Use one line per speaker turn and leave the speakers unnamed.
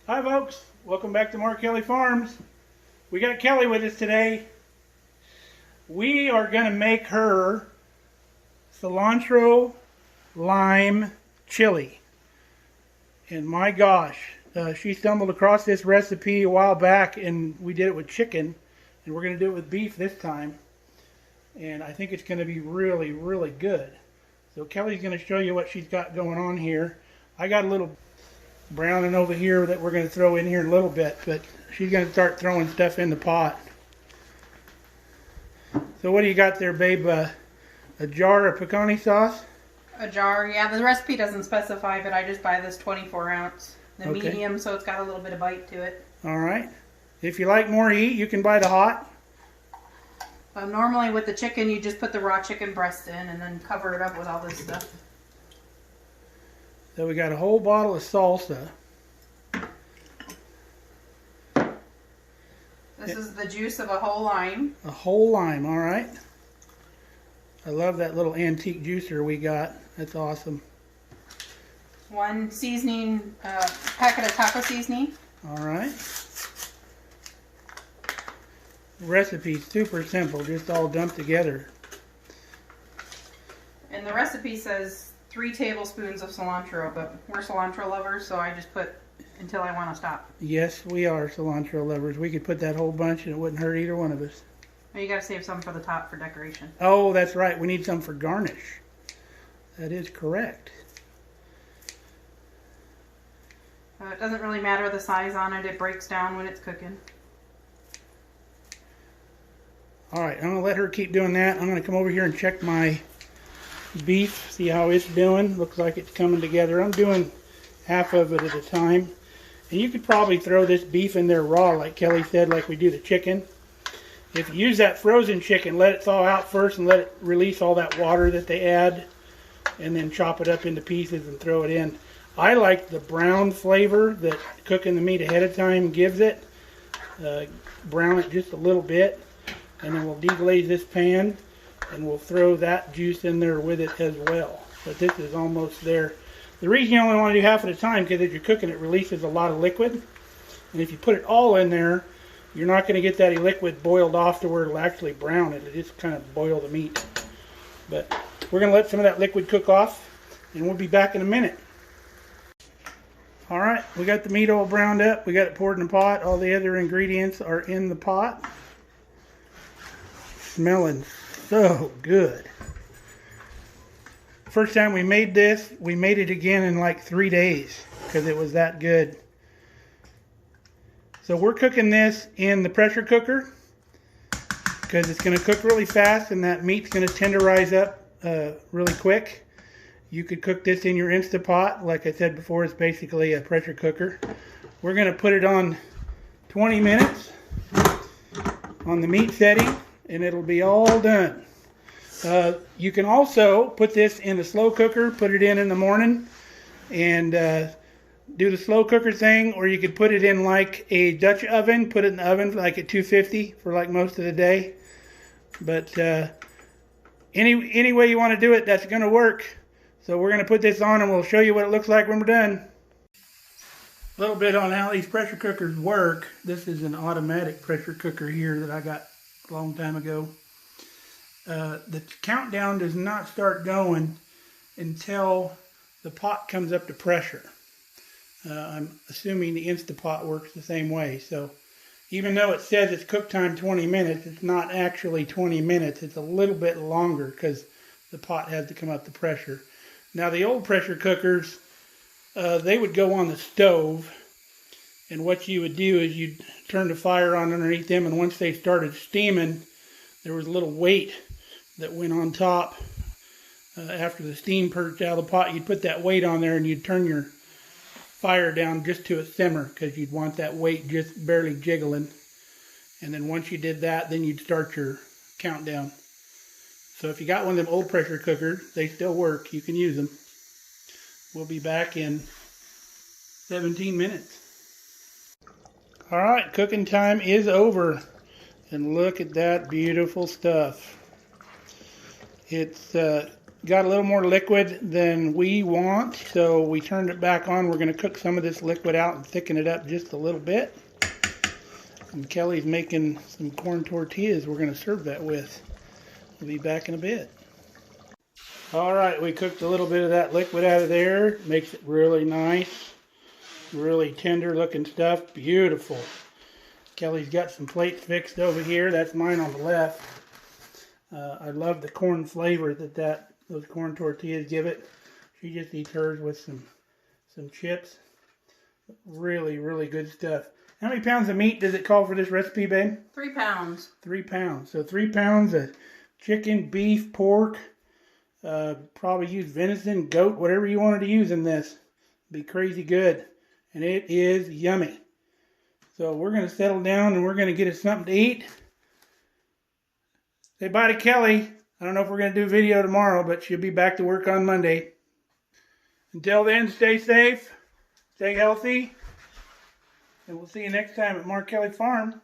Hi folks, welcome back to Mark Kelly Farms. We got Kelly with us today. We are going to make her cilantro lime chili. And my gosh, she stumbled across this recipe a while back and we did it with chicken. And we're going to do it with beef this time. And I think it's going to be really, really good. So Kelly's going to show you what she's got going on here. I got a little browning over here that we're going to throw in here in a little bit, but she's going to start throwing stuff in the pot. So what do you got there, babe? A jar of pecani sauce?
A jar, yeah. The recipe doesn't specify, but I just buy this 24 ounce. The medium, so it's got a little bit of bite to it.
Alright. If you like more heat, you can buy the hot.
Normally with the chicken, you just put the raw chicken breast in and then cover it up with all this stuff.
So we got a whole bottle of salsa.
This is the juice of a whole lime.
A whole lime, alright. I love that little antique juicer we got. That's awesome.
One seasoning, packet of taco seasoning.
Alright. The recipe's super simple, just all dumped together.
And the recipe says 3 tablespoons of cilantro, but we're cilantro lovers, so I just put until I want to stop.
Yes, we are cilantro lovers. We could put that whole bunch and it wouldn't hurt either one of us.
Well, you got to save some for the top for decoration.
Oh, that's right. We need some for garnish. That is correct.
It doesn't really matter the size on it. It breaks down when it's cooking.
Alright, I'm going to let her keep doing that. I'm going to come over here and check my beef, see how it's doing. Looks like it's coming together. I'm doing half of it at a time. And you could probably throw this beef in there raw, like Kelly said, like we do the chicken. If you use that frozen chicken, let it thaw out first and let it release all that water that they add. And then chop it up into pieces and throw it in. I like the brown flavor that cooking the meat ahead of time gives it. Brown it just a little bit. And then we'll deglaze this pan. And we'll throw that juice in there with it as well. But this is almost there. The reason you only want to do half at a time, because as you're cooking it releases a lot of liquid. And if you put it all in there, you're not going to get that liquid boiled off to where it'll actually brown it. It'll just kind of boil the meat. But we're going to let some of that liquid cook off, and we'll be back in a minute. Alright, we got the meat all browned up. We got it poured in the pot. All the other ingredients are in the pot. Smelling so good. First time we made this, we made it again in like 3 days because it was that good. So we're cooking this in the pressure cooker because it's going to cook really fast and that meat's going to tenderize up really quick. You could cook this in your Instapot. Like I said before, it's basically a pressure cooker. We're going to put it on 20 minutes on the meat setting and it'll be all done. You can also put this in a slow cooker, put it in the morning, and do the slow cooker thing, or you could put it in like a Dutch oven, put it in the oven like at 250 for like most of the day. But any way you want to do it, that's going to work. So we're going to put this on and we'll show you what it looks like when we're done. A little bit on how these pressure cookers work. This is an automatic pressure cooker here that I got a long time ago. The countdown does not start going until the pot comes up to pressure. I'm assuming the Instapot works the same way. So even though it says it's cook time 20 minutes, it's not actually 20 minutes. It's a little bit longer because the pot has to come up to pressure. Now the old pressure cookers, they would go on the stove. And what you would do is you'd turn the fire on underneath them. And once they started steaming, there was a little weight that went on top. After the steam purged out of the pot, you'd put that weight on there and you'd turn your fire down just to a simmer because you'd want that weight just barely jiggling. And then once you did that, then you'd start your countdown. So if you got one of them old pressure cookers, they still work. You can use them. We'll be back in 17 minutes. Alright, cooking time is over. And look at that beautiful stuff. It's got a little more liquid than we want, so we turned it back on. We're going to cook some of this liquid out and thicken it up just a little bit. And Kelly's making some corn tortillas we're going to serve that with. We'll be back in a bit. All right, we cooked a little bit of that liquid out of there. Makes it really nice, really tender looking stuff. Beautiful. Kelly's got some plates fixed over here. That's mine on the left. I love the corn flavor that those corn tortillas give it. She just eats hers with some chips. Really, really good stuff. How many pounds of meat does it call for this recipe, babe?
3 pounds.
3 pounds. So 3 pounds of chicken, beef, pork. Probably use venison, goat, whatever you wanted to use in this. Be crazy good. And it is yummy. So we're going to settle down and we're going to get us something to eat. Say bye to Kelly. I don't know if we're going to do video tomorrow, but she'll be back to work on Monday. Until then, stay safe, stay healthy, and we'll see you next time at Mark Kelly Farm.